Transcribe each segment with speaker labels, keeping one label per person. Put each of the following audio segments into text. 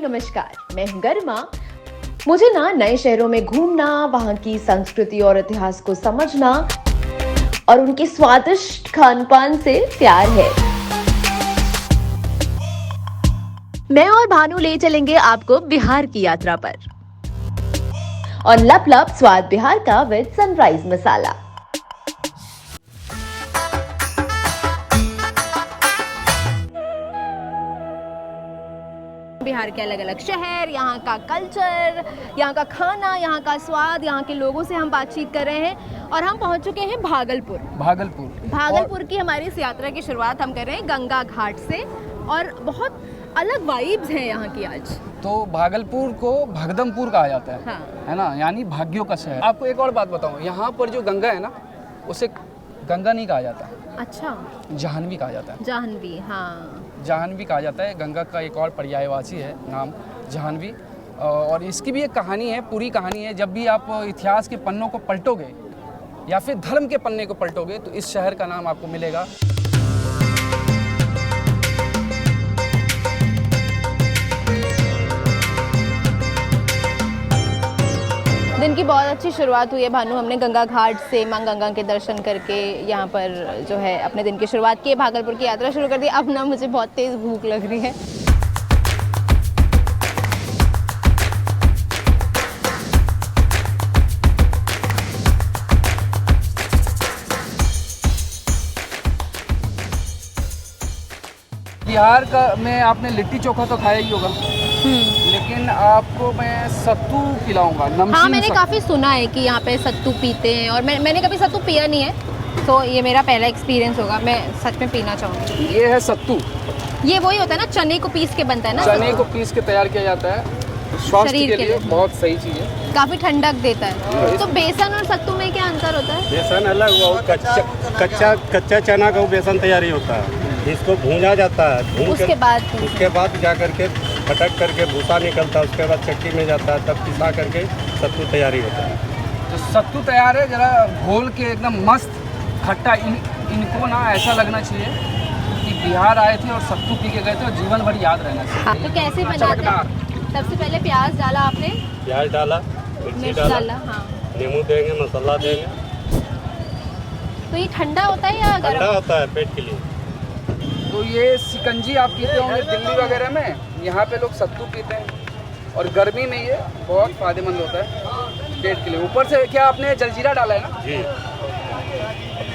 Speaker 1: नमस्कार, मैं हूं गरिमा। मुझे ना नए शहरों में घूमना, वहां की संस्कृति और इतिहास को समझना और उनके स्वादिष्ट खान-पान से प्यार है। मैं और भानु ले चलेंगे आपको बिहार की यात्रा पर और लप लप स्वाद बिहार का विद सनराइज मसाला। बिहार के अलग अलग शहर, यहाँ का कल्चर, यहाँ का खाना, यहाँ का स्वाद, यहाँ के लोगों से हम बातचीत कर रहे हैं और हम पहुँच चुके हैं भागलपुर की हमारी इस यात्रा की शुरुआत हम कर रहे हैं गंगा घाट से और बहुत अलग वाइब्स हैं यहाँ की आज।
Speaker 2: तो भागलपुर को भगदमपुर कहा जाता है,
Speaker 1: हाँ।
Speaker 2: है ना, यानी भाग्यों का शहर। आपको एक और बात बताऊँ, यहाँ पर जो गंगा है ना, उसे गंगा नहीं कहा जाता,
Speaker 1: अच्छा,
Speaker 2: जाह्नवी कहा जाता है।
Speaker 1: जाह्नवी, हाँ,
Speaker 2: जाह्नवी कहा जाता है। गंगा का एक और पर्यायवाची है नाम जाह्नवी, और इसकी भी एक कहानी है, पूरी कहानी है। जब भी आप इतिहास के पन्नों को पलटोगे या फिर धर्म के पन्ने को पलटोगे तो इस शहर का नाम आपको मिलेगा।
Speaker 1: दिन की बहुत अच्छी शुरुआत हुई है भानु। हमने गंगा घाट से मां गंगा के दर्शन करके यहाँ पर जो है अपने दिन की शुरुआत की, भागलपुर की यात्रा शुरू कर दी। अब ना मुझे बहुत तेज़ भूख लग रही है।
Speaker 2: बिहार का में आपने लिट्टी चोखा तो खाया ही होगा, लेकिन आपको मैं सत्तू खिलाऊंगा, नमकीन।
Speaker 1: हाँ, मैंने काफ़ी सुना है कि यहाँ पे सत्तू पीते हैं और मैंने कभी सत्तू पिया नहीं है, तो ये मेरा पहला एक्सपीरियंस होगा। मैं सच में पीना चाहूँगी।
Speaker 2: ये है सत्तू।
Speaker 1: ये वही होता है ना, चने को पीस के बनता है ना?
Speaker 2: चने को पीस के तैयार किया जाता है, स्वास्थ्य के लिए बहुत सही चीज़ है,
Speaker 1: काफ़ी ठंडक देता है। तो बेसन और सत्तू में क्या अंतर होता है?
Speaker 3: बेसन अलग हुआ, कच्चा चना का बेसन तैयारी होता है, इसको भूंजा जाता है।
Speaker 1: उसके बाद
Speaker 3: जा करके फटक करके भूसा निकलता है, उसके बाद चक्की में जाता है, तब पिसा करके सत्तू तैयारी होता है।
Speaker 2: तो सत्तू तैयार है, जरा घोल के एकदम मस्त खट्टा। इनको ना ऐसा लगना चाहिए कि बिहार आए थे और सत्तू पी के गए थे और जीवन भर याद रहना चाहिए।
Speaker 1: हाँ, तो कैसे बनाते हैं? सबसे पहले प्याज डाला आपने,
Speaker 3: प्याज डाला, मिर्ची डाला,
Speaker 1: हाँ।
Speaker 3: नींबू देंगे, मसाला देंगे।
Speaker 1: तो ये ठंडा होता है या
Speaker 3: ठंडा
Speaker 1: गर्म?
Speaker 3: होता है पेट के लिए।
Speaker 2: तो ये शिकंजी आप पीते होंगे दिल्ली वगैरह में, यहाँ पे लोग सत्तू पीते हैं और गर्मी में ये बहुत फायदेमंद होता है पेट के लिए। ऊपर से क्या आपने जलजीरा डाला है ना?
Speaker 3: जी।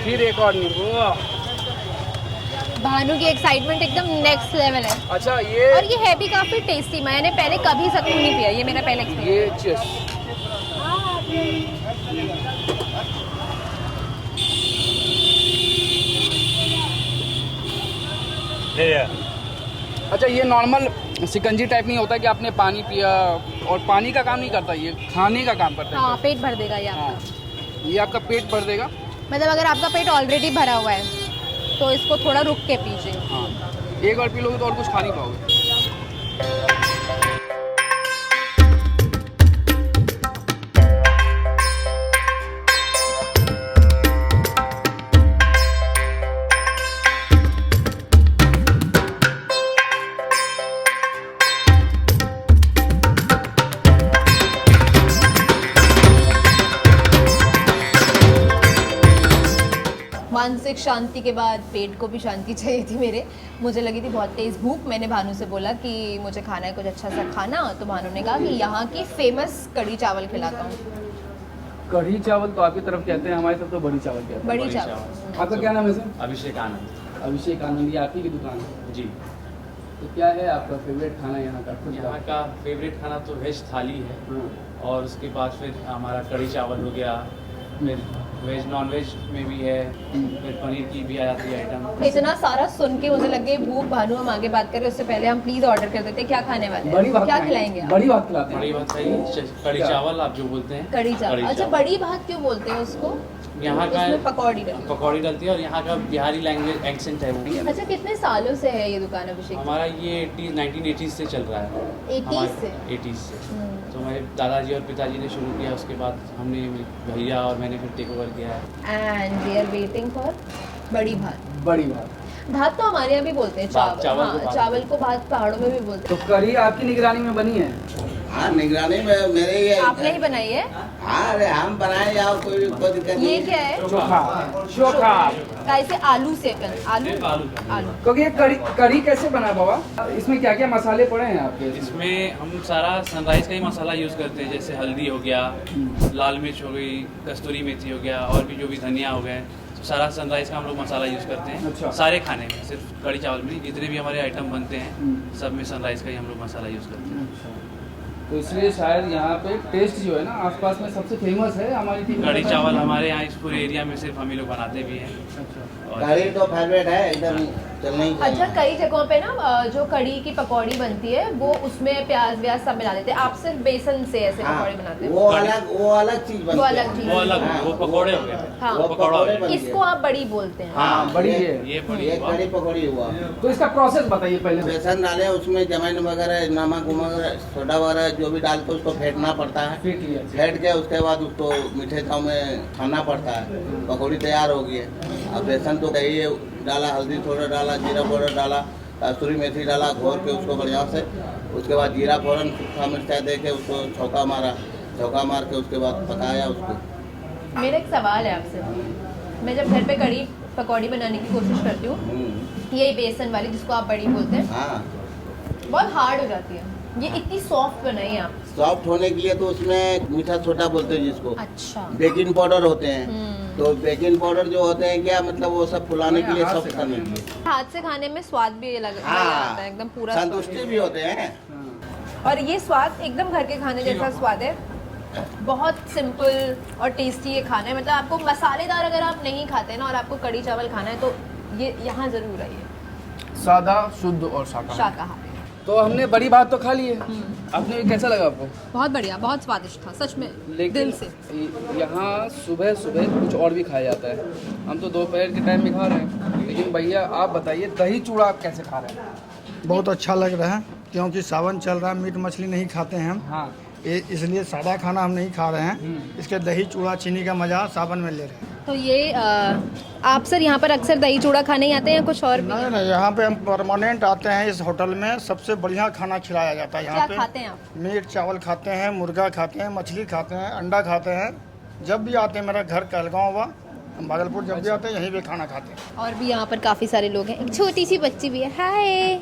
Speaker 2: फिर एक और नींबू।
Speaker 1: भानु की एक्साइटमेंट एकदम नेक्स्ट लेवल है।
Speaker 2: अच्छा,
Speaker 1: और ये है भी काफी टेस्टी। मैंने पहले कभी सत्तू नहीं पिया, ये मेरा पहला एक्सपीरियंस।
Speaker 2: ये चीज अच्छा, ये नॉर्मल शिकंजी टाइप नहीं होता कि आपने पानी पिया, और पानी का काम नहीं करता, ये खाने का काम करता है।
Speaker 1: हाँ, पेट भर देगा ये
Speaker 2: हाँ,
Speaker 1: आपका।
Speaker 2: ये आपका पेट भर देगा।
Speaker 1: मतलब अगर आपका पेट ऑलरेडी भरा हुआ है तो इसको थोड़ा रुक के पीजिए।
Speaker 2: हाँ, एक बार पी लोगे तो और कुछ खा नहीं पाओगे।
Speaker 1: मानसिक शांति के बाद पेट को भी शांति चाहिए थी मेरे। मुझे लगी थी बहुत तेज़ भूख। मैंने भानु से बोला कि मुझे खाना है कुछ अच्छा सा खाना, तो भानु ने कहा कि यहाँ की फेमस कढ़ी चावल खिलाता हूँ।
Speaker 2: कढ़ी चावल तो आपकी तरफ कहते हैं, हमारी तरफ तो बड़ी चावल कहते हैं।
Speaker 1: बड़ी चावल।
Speaker 2: आपका क्या नाम है सर?
Speaker 4: अभिषेक आनंद।
Speaker 2: अभिषेक आनंद, ये आप ही की दुकान है?
Speaker 4: जी।
Speaker 2: तो क्या है आपका फेवरेट खाना यहाँ का?
Speaker 4: यहाँ का फेवरेट खाना तो वेज थाली है,
Speaker 2: हाँ।
Speaker 4: और उसके बाद फिर हमारा कढ़ी चावल हो गया, फिर वेज नॉन वेज में भी है, फिर पनीर की भी आ जाती है आइटम।
Speaker 1: इतना सारा सुन के मुझे लग गई भूख। भानु, हम आगे बात करें उससे पहले हम प्लीज ऑर्डर कर देते हैं। क्या खाने वाले हैं? क्या खिलाएंगे आप?
Speaker 2: बड़ी बात खिलाते हैं।
Speaker 4: बड़ी बात है कढ़ी चावल आप जो बोलते हैं।
Speaker 1: कढ़ी चावल। अच्छा, बड़ी भात क्यों बोलते हैं उसको?
Speaker 4: यहाँ का
Speaker 1: उसमें पकौड़ी डलती
Speaker 4: पकौड़ी डलती है, और यहाँ का बिहारी लैंग्वेज एक्सेंट है वो।
Speaker 1: अच्छा, कितने सालों से है ये दुकान अभिषेक?
Speaker 4: हमारा ये 1980s से चल रहा है।
Speaker 1: 80s से?
Speaker 4: 80s से। तो मेरे दादाजी और पिताजी ने शुरू किया, उसके बाद हमने भैया और मैंने फिर टेक ओवर किया है।
Speaker 1: And we are waiting for बड़ी भात।
Speaker 2: बड़ी बात।
Speaker 1: भात तो हमारे यहाँ भी बोलते हैं,
Speaker 4: भात,
Speaker 1: चावल।
Speaker 4: चावल को
Speaker 1: हाँ,
Speaker 4: भात
Speaker 1: चावल को भात पहाड़ों में भी बोलते
Speaker 2: तो कढ़ी आपकी निगरानी में बनी है?
Speaker 5: हाँ निगरानी में मेरे ही
Speaker 1: हैं।
Speaker 5: है।
Speaker 1: आपने ही बनाई है?
Speaker 5: हाँ अरे हम बनाए जाओ, कोई दिक्कत नहीं।
Speaker 1: ये क्या है?
Speaker 2: चोखा।
Speaker 1: कैसे? आलू से आलू
Speaker 4: सिर्फ आलू का।
Speaker 1: आलू।
Speaker 2: क्योंकि ये कढ़ी कैसे बना बाबा? इसमें क्या क्या मसाले पड़े हैं आपके?
Speaker 4: इसमें हम सारा सनराइज का ही मसाला यूज़ करते हैं, जैसे हल्दी हो गया, लाल मिर्च हो गई, कस्तूरी मेथी हो गया, और भी जो भी धनिया हो गए, सारा सनराइज का हम लोग मसाला यूज़ करते हैं।
Speaker 2: अच्छा।
Speaker 4: सारे खाने में, सिर्फ कढ़ी चावल में, जितने भी हमारे आइटम बनते हैं सब में सनराइज का ही हम लोग मसाला यूज़ करते हैं।
Speaker 2: तो इसलिए शायद यहाँ पे टेस्ट जो है ना आसपास में सबसे फेमस है हमारी टीम।
Speaker 4: कढ़ी चावल हमारे यहाँ इस पूरे एरिया में सिर्फ हम ही लोग बनाते भी हैं। और
Speaker 5: कढ़ी तो फेवरेट है एकदम, चलना ही चाहिए।
Speaker 1: अच्छा, कई जगहों पे ना जो कढ़ी की पकौड़ी बनती है वो उसमें प्याज व्याज सब मिला देते हैं, आप सिर्फ बेसन से ऐसे
Speaker 5: हाँ,
Speaker 1: पकौड़ी बनाते हैं।
Speaker 5: वो अलग चीज बनती
Speaker 1: वो
Speaker 5: है।
Speaker 1: अलग चीज।
Speaker 4: वो अलग,
Speaker 5: हाँ,
Speaker 4: वो पकौड़े हो गए।
Speaker 1: हाँ,
Speaker 5: वो पकौड़े बनती है।
Speaker 1: इसको आप बड़ी बोलते हैं।
Speaker 5: हाँ
Speaker 2: बड़ी
Speaker 5: ये-
Speaker 2: है।
Speaker 4: ये बड़ी
Speaker 5: ये
Speaker 4: हुआ।
Speaker 5: कढ़ी पकौड़ी हुआ।
Speaker 2: तो इसका प्रोसेस बताइए पहले।
Speaker 5: बेसन डाले, उसमें जमैन वगैरह, नमक वगैरह, सोडा वगैरह जो भी डाल के उसको फेंटना पड़ता है।
Speaker 2: फेंट लिया।
Speaker 5: फेंट के उसके बाद उसको मीठे चाव में खाना पड़ता है। पकौड़ी तैयार हो गई है। अब बेसन तो दही डाला, हल्दी थोड़ा डाला, जीरा पाउडर डाला, कसूरी मेथी डाला, घोर के उसको बढ़िया से, उसके बाद जीरा फौरन सूखा मिर्चा दे के उसको छौका मार के उसके बाद पकाया उसको।
Speaker 1: मेरा एक सवाल है आपसे। मैं जब घर पे कढ़ी पकौड़ी बनाने की कोशिश करती हूँ, यही बेसन वाली जिसको आप बड़ी बोलते हैं,
Speaker 5: हाँ,
Speaker 1: बहुत हार्ड हो जाती है। ये इतनी सॉफ्ट बनाई आप।
Speaker 5: सॉफ्ट होने के लिए तो उसमें मीठा सोडा बोलते हैं जिसको,
Speaker 1: अच्छा।
Speaker 5: बेकिंग पाउडर होते हैं। तो बेकिंग पाउडर जो होते हैं क्या मतलब वो सब फुलाने के लिए,
Speaker 2: हाथ से
Speaker 5: सॉफ्ट करने के लिए।
Speaker 1: हाथ से खाने में स्वाद भी अलग आता
Speaker 5: हाँ,
Speaker 1: है, एकदम पूरा
Speaker 5: संतुष्टि भी होते हैं।
Speaker 1: स्वाद। और ये स्वाद एकदम घर के खाने जैसा स्वाद है। बहुत सिंपल और टेस्टी ये खाना है। मतलब आपको मसालेदार अगर आप नहीं खाते ना और आपको कढ़ी चावल खाना है तो ये यहाँ जरूर आइए।
Speaker 2: सादा, शुद्ध और शाकाहारी।
Speaker 1: शाकाहारी।
Speaker 2: तो हमने बड़ी बात तो खा ली है। आपने कैसा लगा आपको?
Speaker 1: बहुत बढ़िया, बहुत स्वादिष्ट था सच में,
Speaker 2: लेकिन
Speaker 1: दिल से।
Speaker 2: यहाँ सुबह सुबह कुछ और भी खाया जाता है। हम तो दोपहर के टाइम में खा रहे हैं, लेकिन भैया आप बताइए दही चूड़ा आप कैसे खा रहे हैं?
Speaker 6: बहुत अच्छा लग रहा है क्योंकि सावन चल रहा है, मीट मछली नहीं खाते हैं हम,
Speaker 2: हाँ।
Speaker 6: इसलिए सादा खाना हम नहीं खा रहे हैं। इसके दही चूड़ा चीनी का मजा सावन में ले रहे हैं।
Speaker 1: तो ये आप सर यहाँ पर अक्सर दही चूड़ा खाने ही आते हैं या कुछ और भी?
Speaker 6: नहीं नहीं, यहाँ पे हम परमानेंट आते हैं। इस होटल में सबसे बढ़िया खाना खिलाया जाता है।
Speaker 1: क्या
Speaker 6: यहाँ पे
Speaker 1: खाते हैं आप?
Speaker 6: मीट चावल खाते हैं, मुर्गा खाते हैं, मछली खाते हैं, अंडा खाते हैं। जब भी आते हैं, मेरा घर कहलगांव हुआ, हम भागलपुर जब भी आते हैं यहीं पे खाना खाते हैं।
Speaker 1: और भी यहाँ पर काफ़ी सारे लोग हैं। एक छोटी सी बच्ची भी है। हाय,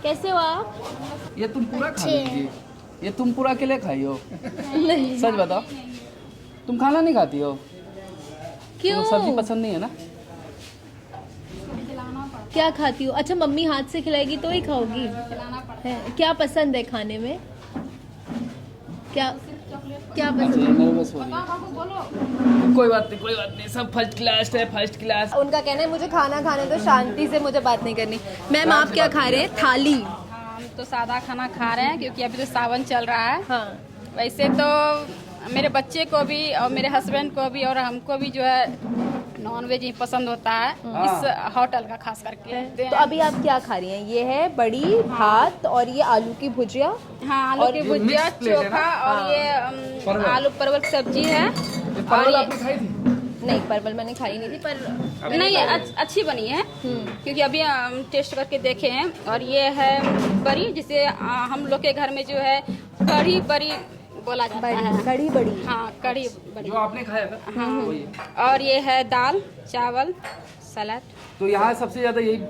Speaker 1: कैसे हो आप?
Speaker 2: ये तुम पूरा खा लीजिए। ये तुम पूरा अकेले खाई हो?
Speaker 1: नहीं।
Speaker 2: सच बताओ, तुम खाना नहीं खाती हो?
Speaker 1: क्यों?
Speaker 2: तुम्हें सब्जी पसंद नहीं है ना?
Speaker 1: क्या खाती हो? अच्छा, मम्मी हाथ से खिलाएगी तो ही खाओगी? है। क्या पसंद है खाने में? क्या क्या
Speaker 2: अच्छा,
Speaker 1: पसंद?
Speaker 2: ये नर्वस हो रही है। कोई बात नहीं, सब फर्स्ट क्लास है, फर्स्ट क्लास।
Speaker 1: उनका कहना है मुझे खाना खाने तो शांति से, मुझे बात नहीं करनी। मैम आप क्या खा रहे हैं? थाली।
Speaker 7: हम तो सादा खाना खा रहे हैं क्योंकि अभी तो सावन चल रहा है।
Speaker 1: हाँ।
Speaker 7: वैसे तो मेरे बच्चे को भी और मेरे हस्बैंड को भी और हमको भी जो है नॉन वेज ही पसंद होता है, इस होटल का खास करके।
Speaker 1: तो अभी आप क्या खा रही हैं? ये है बड़ी, भात और ये आलू की भुजिया।
Speaker 7: हाँ, आलू की
Speaker 2: ये
Speaker 7: भुजिया,
Speaker 2: mixed plate है ना?
Speaker 7: चोखा और ये आलू परवल की सब्जी है।
Speaker 2: ये परवल
Speaker 7: और
Speaker 2: आपने खाई थी?
Speaker 1: नहीं, परवल मैंने खाई नहीं थी, पर
Speaker 7: नहीं, अच्छी बनी है क्योंकि अभी हम टेस्ट करके देखे हैं। और ये है बड़ी, जिसे हम लोग के घर में जो है कढ़ी बड़ी बोला जाता है।
Speaker 1: कढ़ी बड़ी।
Speaker 7: हाँ, कढ़ी बड़ी।
Speaker 2: जो आपने खाया था?
Speaker 7: हाँ।
Speaker 2: वही।
Speaker 7: और ये है दाल, चावल, सलाद।
Speaker 2: तो यहाँ सबसे ज्यादा यही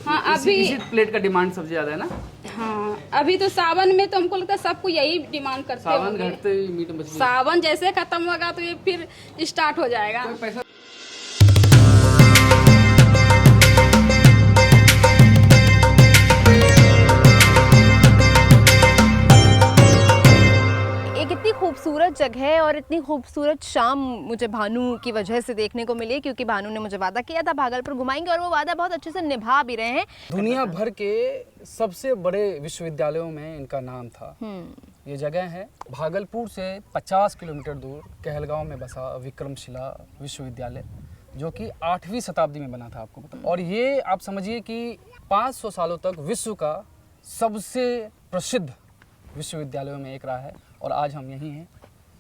Speaker 7: हाँ
Speaker 2: इसी
Speaker 7: अभी
Speaker 2: प्लेट का डिमांड सबसे ज्यादा है ना?
Speaker 7: हाँ, अभी तो सावन में तो हमको लगता है सबको यही डिमांड करते
Speaker 2: सावन
Speaker 7: होंगे।
Speaker 2: घटते ही मीट मछली।
Speaker 7: सावन जैसे खत्म होगा तो ये फिर स्टार्ट हो जाएगा।
Speaker 2: कोई पैसा
Speaker 1: एक इतनी खूबसूरत जगह और इतनी खूबसूरत शाम मुझे भानु की वजह से देखने को मिली, क्योंकि भानु ने मुझे वादा किया था भागलपुर घुमाएंगे और वो वादा बहुत अच्छे से निभा भी रहे हैं।
Speaker 2: दुनिया भर के सबसे बड़े विश्वविद्यालयों में इनका नाम था। ये जगह है भागलपुर से 50 किलोमीटर दूर कहलगांव में बसा विक्रमशिला विश्वविद्यालय, जो कि 8वीं शताब्दी में बना था, आपको पता। और ये आप समझिए कि 500 सालों तक विश्व का सबसे प्रसिद्ध विश्वविद्यालयों में एक रहा है। और आज हम यहीं हैं,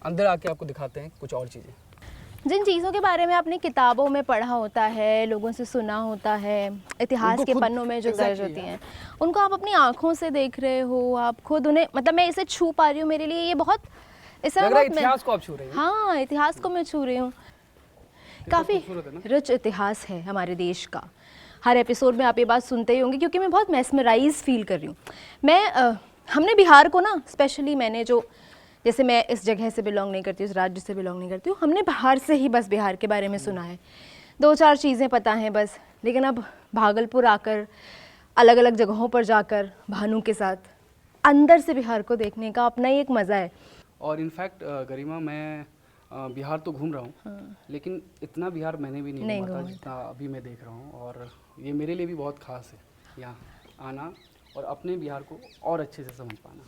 Speaker 2: अंदर आके आपको दिखाते हैं कुछ और चीज़ें।
Speaker 1: जिन चीज़ों के बारे में आपने किताबों में पढ़ा होता है, लोगों से सुना होता है, इतिहास
Speaker 2: उनको
Speaker 1: के
Speaker 2: खुद
Speaker 1: पन्नों में जो दर्ज
Speaker 2: exactly,
Speaker 1: होती हैं, उनको आप अपनी आंखों से देख रहे हो, आप खुद उन्हें, मतलब मैं इसे छू पा रही हूँ, मेरे लिए ये बहुत इस
Speaker 2: लग रहा है इतिहास को आप छू रही हैं।
Speaker 1: हाँ, इतिहास को मैं छू रही हूँ। काफ़ी रिच इतिहास है हमारे देश का। हर एपिसोड में आप ये बात सुनते ही होंगे, क्योंकि मैं बहुत मेस्मराइज फील कर रही हूँ। हमने बिहार को ना, स्पेशली मैंने जो, जैसे मैं इस जगह से बिलोंग नहीं करती, उस राज्य से बिलोंग नहीं करती हूँ, हमने बाहर से ही बस बिहार के बारे में सुना है, 2-4 चीज़ें पता हैं बस। लेकिन अब भागलपुर आकर, अलग अलग जगहों पर जाकर भानु के साथ अंदर से बिहार को देखने का अपना ही एक मज़ा है।
Speaker 2: और इनफैक्ट गरिमा, मैं बिहार तो घूम रहा हूँ, लेकिन इतना बिहार मैंने भी नहीं घूमा था जितना अभी मैं देख रहा हूँ। और ये मेरे लिए भी बहुत खास है यहाँ आना और अपने बिहार को और अच्छे से समझ पाना।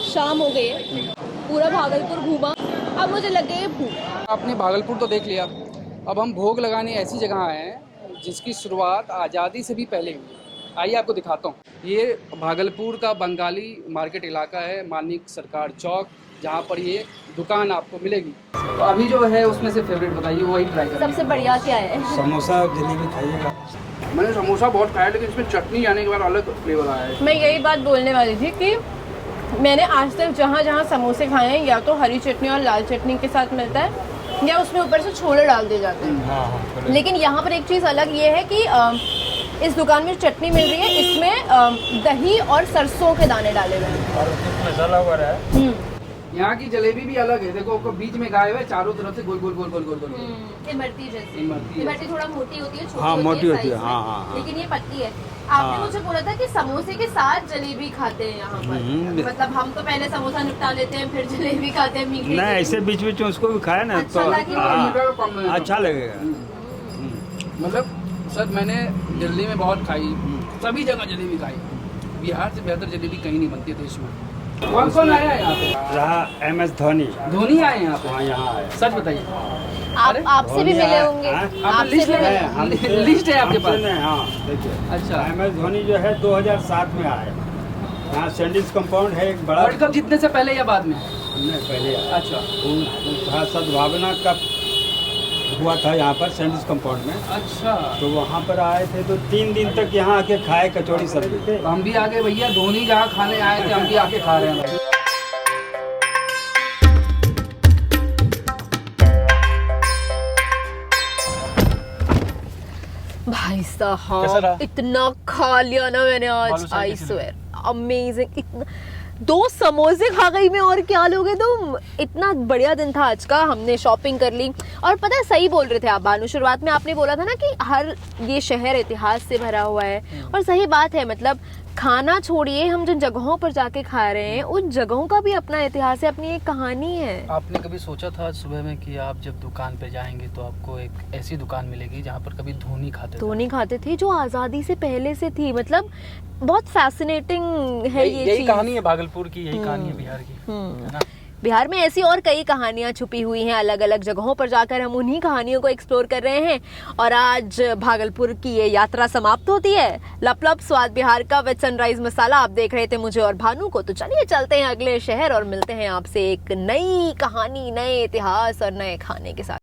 Speaker 1: शाम हो गई है, पूरा भागलपुर घूमा, अब मुझे लग गई है भूख।
Speaker 2: आपने भागलपुर तो देख लिया, अब हम भोग लगाने ऐसी जगह आए हैं जिसकी शुरुआत आज़ादी से भी पहले हुई। आइए आपको दिखाता हूँ। ये भागलपुर का बंगाली मार्केट इलाका है, मानिक सरकार चौक, जहाँ पर ये दुकान आपको मिलेगी। तो अभी जो है उसमें से फेवरेट बताइए, वही ट्राई करेंगे।
Speaker 1: सबसे बढ़िया क्या है?
Speaker 3: समोसा जलेबी खाइएगा।
Speaker 2: मैंने समोसा बहुत खाया, लेकिन इसमें चटनी आने के बाद अलग फ्लेवर आया है।
Speaker 1: मैं यही बात बोलने वाली थी कि मैंने आज तक जहाँ जहाँ समोसे खाए हैं, या तो हरी चटनी और लाल चटनी के साथ मिलता है, या उसमें ऊपर से छोले डाल दिए जाते हैं। लेकिन यहाँ पर एक चीज़ अलग ये है कि इस दुकान में चटनी मिल रही है, इसमें दही और सरसों के दाने डाले गए हैं
Speaker 3: और कुछ मसाला वगैरह है।
Speaker 2: यहाँ की जलेबी भी अलग है, देखो बीच में गाये हुए, चारों तरफ से गोल गोल गोल गोल गोल गोल।
Speaker 1: इमरती जैसी।
Speaker 2: इमरती।
Speaker 1: इमरती थोड़ा मोटी होती है, छोटी
Speaker 3: हाँ, मोटी होती है,
Speaker 1: size
Speaker 3: हाँ,
Speaker 1: में,
Speaker 3: हाँ, हाँ।
Speaker 1: लेकिन ये पतली है। आपने मुझे बोला था कि समोसे के साथ जलेबी खाते हैं यहाँ पर, मतलब हम तो पहले समोसा निपटा लेते हैं, फिर जलेबी खाते हैं मीठे।
Speaker 3: नहीं, ऐसे बीच बीच में उसको भी खाया ना
Speaker 1: अच्छा
Speaker 3: तो
Speaker 1: लगे।
Speaker 3: हाँ, अच्छा लगेगा।
Speaker 2: मतलब सर, मैंने दिल्ली में बहुत खाई, सभी जगह जलेबी खाई, बिहार से बेहतर जलेबी कहीं नहीं बनती देश में। कौन कौन आया है यहाँ पे?
Speaker 3: रहा MS धोनी।
Speaker 2: धोनी आए हैं यहाँ पे?
Speaker 3: हाँ, यहाँ आए।
Speaker 2: सच बताइए।
Speaker 1: आप आपसे भी मिले होंगे,
Speaker 2: आपका
Speaker 1: आपसे
Speaker 2: लिस्ट
Speaker 1: भी मिले
Speaker 2: है, लिस्ट है आपके पास?
Speaker 3: हाँ, देखिए।
Speaker 2: अच्छा।
Speaker 3: MS धोनी जो है 2007 में आए। यहाँ सैंडिस कंपाउंड है एक बड़ा।
Speaker 2: वर्ल्ड कप जीतने से पहले या बाद में?
Speaker 3: नहीं, पहले आए।
Speaker 2: अच्छा।
Speaker 3: सद्भावना कप हुआ था यहाँ पर सैंडिस कंपाउंड में।
Speaker 2: अच्छा।
Speaker 3: तो वहाँ पर आए थे तो 3 दिन तक यहाँ आके खाए कचौड़ी सब्जी।
Speaker 2: तो हम भी आगे भैया, धोनी जहाँ खाने आए थे हम भी आके खा रहे हैं।
Speaker 1: भाई साहब, इतना खा लिया ना मैंने आज, आई स्वेयर, अमेजिंग। इतना 2 समोसे खा गई मैं, और क्या लोगे तुम। इतना बढ़िया दिन था आज का, हमने शॉपिंग कर ली। और पता है, सही बोल रहे थे आप भानु, शुरुआत में आपने बोला था ना कि हर ये शहर इतिहास से भरा हुआ है, और सही बात है। मतलब खाना छोड़िए, हम जिन जगहों पर जाके खा रहे हैं, उन जगहों का भी अपना इतिहास है, अपनी एक कहानी है।
Speaker 8: आपने कभी सोचा था आज सुबह में कि आप जब दुकान पे जाएंगे तो आपको एक ऐसी दुकान मिलेगी जहाँ पर कभी धोनी खाते थे, जो आज़ादी से पहले से थी। मतलब बहुत फैसिनेटिंग है ये यही
Speaker 1: चीज़।
Speaker 8: कहानी है भागलपुर की, यही कहानी है बिहार की, है ना।
Speaker 1: बिहार में ऐसी और कई कहानियां छुपी हुई हैं, अलग अलग जगहों पर जाकर हम उन्हीं कहानियों को एक्सप्लोर कर रहे हैं। और आज भागलपुर की ये यात्रा समाप्त होती है। लप लप स्वाद बिहार का विद सनराइज मसाला आप देख रहे थे मुझे और भानु को। तो चलिए चलते हैं अगले शहर और मिलते हैं आपसे एक नई कहानी, नए इतिहास और नए खाने के साथ।